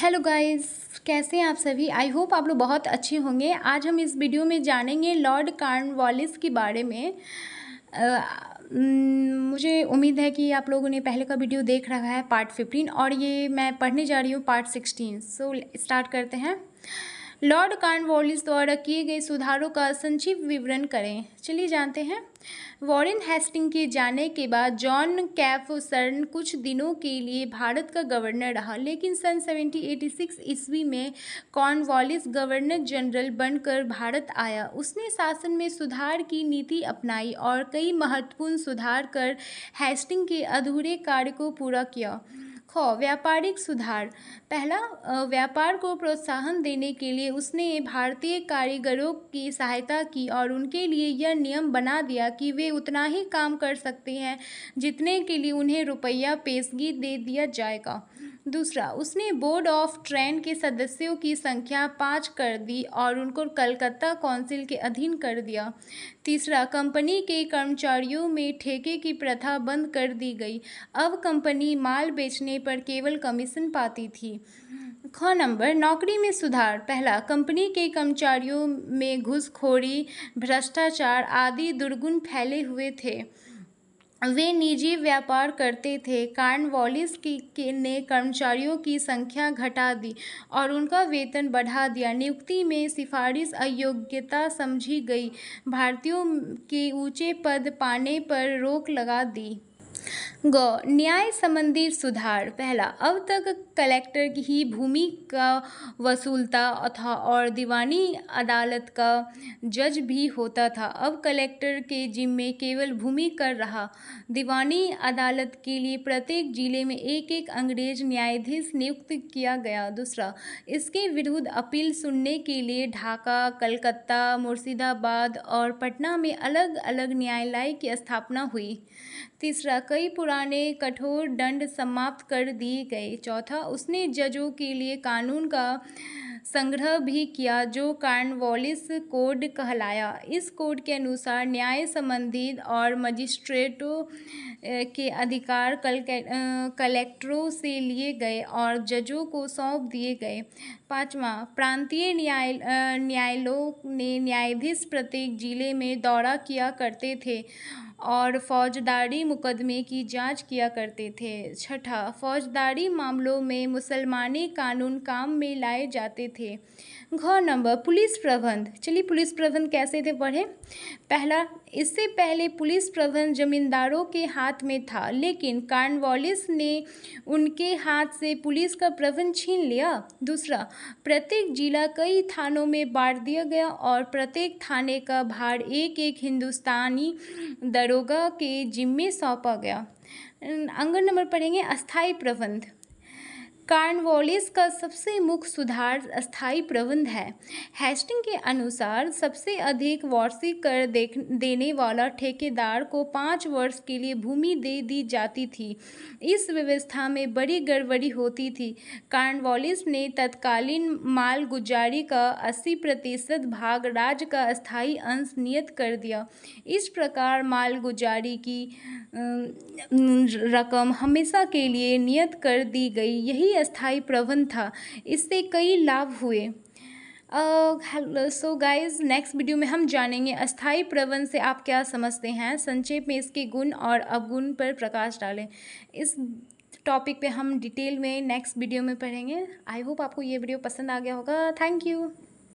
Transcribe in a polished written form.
Hello guys, कैसे हैं आप सभी। आई होप आप लोग बहुत अच्छे होंगे। आज हम इस वीडियो में जानेंगे लॉर्ड कॉर्नवालिस के बारे में। मुझे उम्मीद है कि आप लोगों ने पहले का वीडियो देख रखा है पार्ट 15 और ये मैं पढ़ने जा रही हूँ पार्ट 16। सो स्टार्ट करते हैं। लॉर्ड कॉर्नवालिस द्वारा किए गए सुधारों का संक्षिप्त विवरण करें। चलिए जानते हैं। वॉरेन हेस्टिंग के जाने के बाद जॉन कैफसर्न कुछ दिनों के लिए भारत का गवर्नर रहा, लेकिन सन 1786 ईस्वी में कॉर्नवालिस गवर्नर जनरल बनकर भारत आया। उसने शासन में सुधार की नीति अपनाई और कई महत्वपूर्ण सुधार कर हेस्टिंग के अधूरे कार्य को पूरा किया। व्यापारिक सुधार। पहला, व्यापार को प्रोत्साहन देने के लिए उसने भारतीय कारीगरों की सहायता की और उनके लिए यह नियम बना दिया कि वे उतना ही काम कर सकते हैं जितने के लिए उन्हें रुपया पेशगी दे दिया जाएगा। दूसरा, उसने बोर्ड ऑफ ट्रेड के सदस्यों की संख्या 5 कर दी और उनको कलकत्ता काउंसिल के अधीन कर दिया। तीसरा, कंपनी के कर्मचारियों में ठेके की प्रथा बंद कर दी गई। अब कंपनी माल बेचने पर केवल कमीशन पाती थी। नंबर, नौकरी में सुधार। पहला, कंपनी के कर्मचारियों में घूसखोरी, भ्रष्टाचार आदि दुर्गुण फैले हुए थे। वे निजी व्यापार करते थे। कॉर्नवालिस ने कर्मचारियों की संख्या घटा दी और उनका वेतन बढ़ा दिया। नियुक्ति में सिफारिश अयोग्यता समझी गई। भारतीयों के ऊंचे पद पाने पर रोक लगा दी। न्याय संबंधी सुधार। पहला, अब तक कलेक्टर ही भूमि का वसूलता था और दीवानी अदालत का जज भी होता था। अब कलेक्टर के जिम्मे केवल भूमि कर रहा। दीवानी अदालत के लिए प्रत्येक जिले में एक अंग्रेज न्यायाधीश नियुक्त किया गया। दूसरा, इसके विरुद्ध अपील सुनने के लिए ढाका, कलकत्ता, मुर्शिदाबाद और पटना में अलग अलग न्यायालय की स्थापना हुई। तीसरा, कई पुराने कठोर दंड समाप्त कर दिए गए। चौथा, उसने जजों के लिए कानून का संग्रह भी किया जो कॉर्नवालिस कोड कहलाया। इस कोड के अनुसार न्याय संबंधी और मजिस्ट्रेटों के अधिकार कलेक्टरों से लिए गए और जजों को सौंप दिए गए। पाँचवा, प्रांतीय न्यायालयों ने न्यायाधीश प्रत्येक जिले में दौरा किया करते थे और फौजदारी मुकदमे की जांच किया करते थे। छठा, फौजदारी मामलों में मुसलमानी कानून काम में लाए जाते थे। नंबर, पुलिस प्रबंध। चलिए पुलिस प्रबंध कैसे थे पढ़े। पहला, इससे पहले पुलिस प्रबंध जमींदारों के हाथ में था, लेकिन कॉर्नवालिस ने उनके हाथ से पुलिस का प्रबंध छीन लिया। दूसरा, प्रत्येक जिला कई थानों में बांट दिया गया और प्रत्येक थाने का भार एक हिंदुस्तानी दरोगा के जिम्मे सौंपा गया। अंगन नंबर पढ़ेंगे अस्थाई प्रबंध। कॉर्नवालिस का सबसे मुख्य सुधार अस्थाई प्रबंध है। हेस्टिंग के अनुसार सबसे अधिक वार्षिक कर देने वाला ठेकेदार को 5 वर्ष के लिए भूमि दे दी जाती थी। इस व्यवस्था में बड़ी गड़बड़ी होती थी। कॉर्नवालिस ने तत्कालीन मालगुजारी का 80% भाग राज्य का अस्थाई अंश नियत कर दिया। इस प्रकार मालगुजारी की रकम हमेशा के लिए नियत कर दी गई। यही अस्थाई प्रबंध था। इससे कई लाभ हुए। सो गाइज, नेक्स्ट वीडियो में हम जानेंगे अस्थाई प्रबंध से आप क्या समझते हैं। संक्षेप में इसके गुण और अवगुण पर प्रकाश डालें। इस टॉपिक पे हम डिटेल में नेक्स्ट वीडियो में पढ़ेंगे। आई होप आपको ये वीडियो पसंद आ गया होगा। Thank you.